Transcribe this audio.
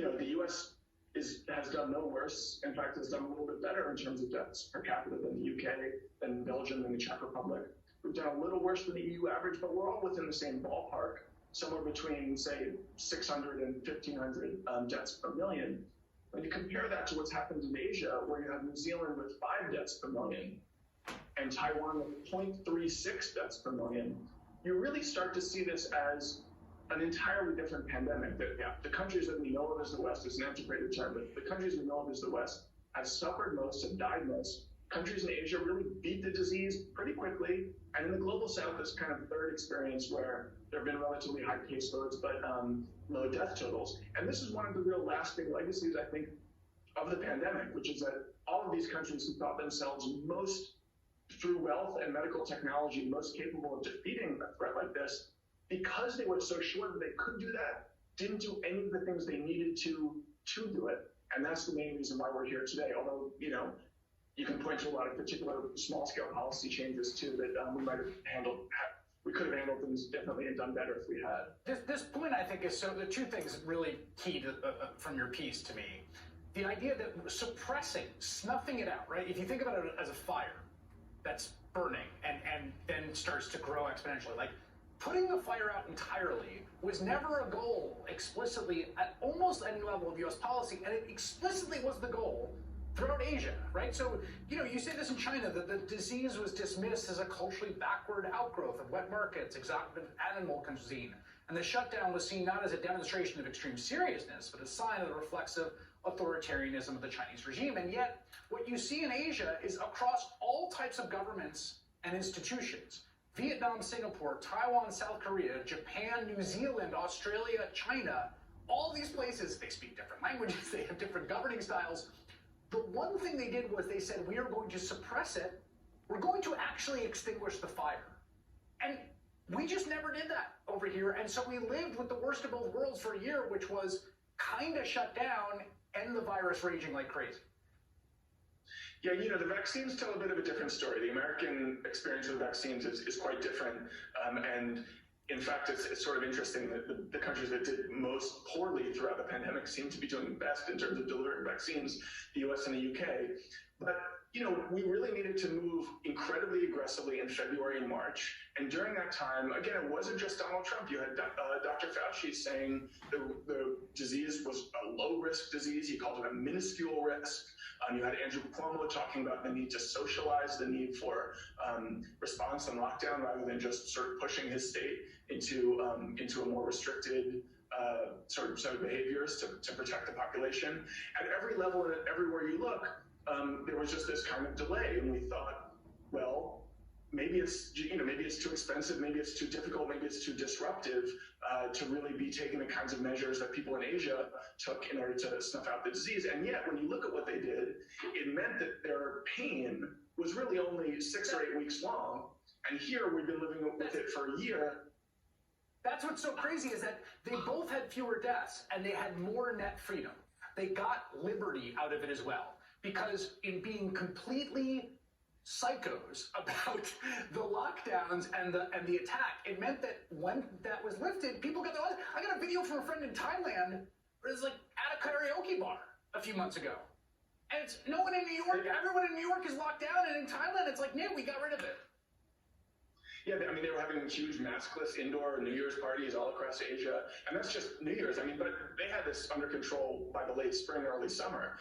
the U.S. has done no worse. In fact, has done a little bit better in terms of deaths per capita than the U.K., than Belgium, than the Czech Republic. We've done a little worse than the EU average, but we're all within the same ballpark, somewhere between, say, 600 and 1,500 deaths per million. When you compare that to what's happened in Asia, where you have New Zealand with 5 deaths per million and Taiwan with 0.36 deaths per million, you really start to see this as an entirely different pandemic. The countries that we know of as the West is an antiquated term, but the countries we know of as the West have suffered most and died most. Countries in Asia really beat the disease pretty quickly. And in the global South, this kind of third experience where there have been relatively high caseloads, but low death totals. And this is one of the real lasting legacies, I think, of the pandemic, which is that all of these countries who thought themselves most, through wealth and medical technology, most capable of defeating a threat like this, because they were so sure that they could do that, didn't do any of the things they needed to do it. And that's the main reason why we're here today. Although, you can point to a lot of particular small-scale policy changes too that we might have handled. We could have handled things differently and done better if we had. This point, I think, is the two things really key to, from your piece to me. The idea that suppressing, snuffing it out, right? If you think about it as a fire that's burning and then starts to grow exponentially, like putting the fire out entirely was never a goal explicitly at almost any level of U.S. policy, and it explicitly was the goal throughout Asia, right? So, you say this in China, that the disease was dismissed as a culturally backward outgrowth of wet markets, exotic animal cuisine, and the shutdown was seen not as a demonstration of extreme seriousness, but a sign of the reflexive authoritarianism of the Chinese regime. And yet, what you see in Asia is across all types of governments and institutions, Vietnam, Singapore, Taiwan, South Korea, Japan, New Zealand, Australia, China, all these places, they speak different languages, they have different governing styles. The one thing they did was they said, we are going to suppress it. We're going to actually extinguish the fire. And we just never did that over here. And so we lived with the worst of both worlds for a year, which was kind of shut down and the virus raging like crazy. Yeah, the vaccines tell a bit of a different story. The American experience with vaccines is quite different. And in fact, it's sort of interesting that the countries that did most poorly throughout the pandemic seem to be doing best in terms of delivering vaccines, the US and the UK. But, we really needed to move incredibly aggressively in February and March. And during that time, again, it wasn't just Donald Trump. You had Dr. Fauci saying the disease was a low-risk disease. He called it a minuscule risk. You had Andrew Cuomo talking about the need to socialize, the need for response and lockdown rather than just sort of pushing his state into a more restricted sort of set of behaviors to protect the population. At every level and everywhere you look, there was just this kind of delay, and we thought, well, maybe it's too expensive, maybe it's too difficult, maybe it's too disruptive to really be taking the kinds of measures that people in Asia took in order to snuff out the disease. And yet, when you look at what they did, it meant that their pain was really only 6 or 8 weeks long. And here we've been living with it for a year. That's what's so crazy is that they both had fewer deaths and they had more net freedom. They got liberty out of it as well. Because in being completely psychos about the lockdowns and the attack, it meant that when that was lifted, people got their lives. I got a video from a friend in Thailand where it's like at a karaoke bar a few months ago. And it's no one in New York, everyone in New York is locked down, and in Thailand it's like, no, we got rid of it. Yeah, they were having huge maskless indoor New Year's parties all across Asia, and that's just New Year's. But they had this under control by the late spring, early summer.